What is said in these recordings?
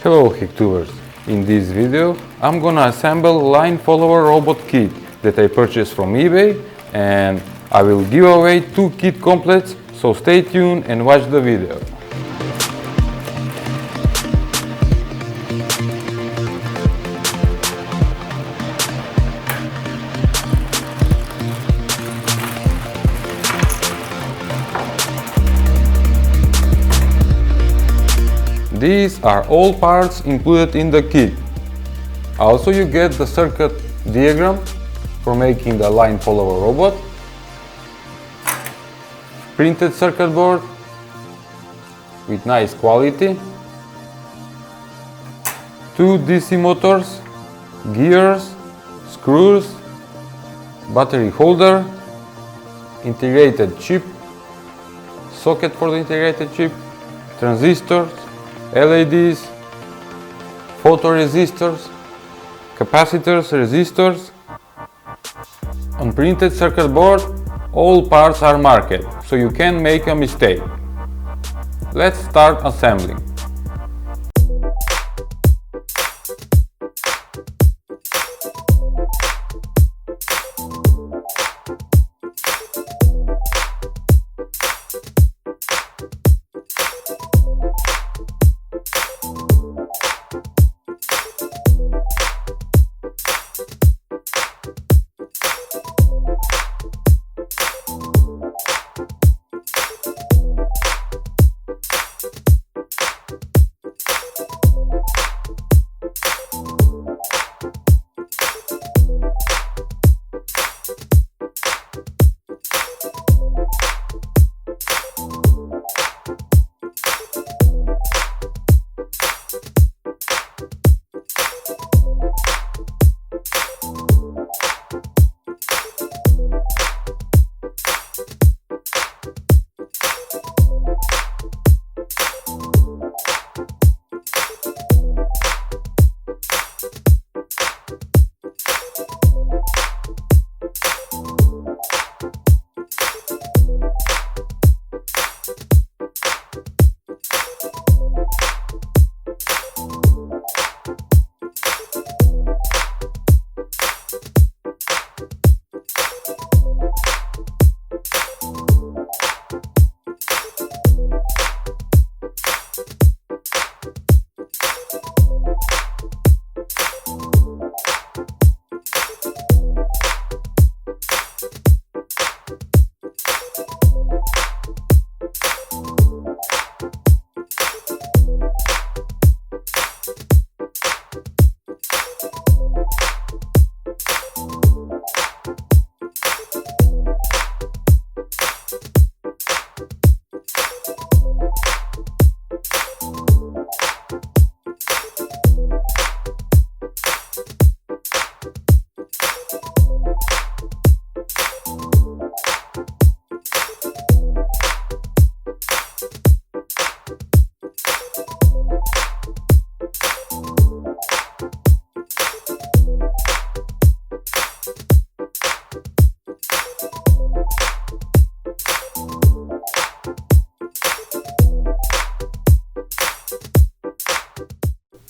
Hello HackTubers! In this video I'm gonna assemble line follower robot kit that I purchased from eBay, and I will give away 2 kit completes, so stay tuned and watch the video. These are all parts included in the kit. Also, you get the circuit diagram for making the line follower robot, printed circuit board with nice quality, 2 DC motors, gears, screws, battery holder, integrated chip, socket for the integrated chip, transistors, LEDs, photoresistors, capacitors, resistors. On printed circuit board, all parts are marked, so you can't make a mistake. Let's start assembling.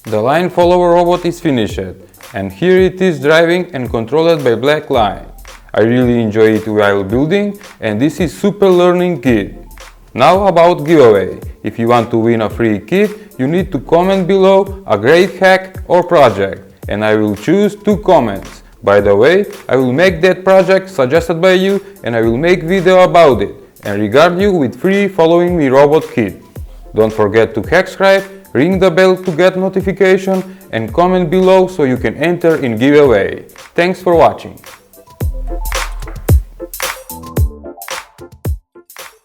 The line follower robot is finished, and here it is driving and controlled by black line. I really enjoy it while building, and this is super learning kit. Now about giveaway. If you want to win a free kit, you need to comment below a great hack or project, and I will choose 2 comments. By the way, I will make that project suggested by you, and I will make video about it and regard you with free following me robot kit. Don't forget to HackScribe, ring the bell to get notification, and comment below so you can enter in giveaway. Thanks for watching.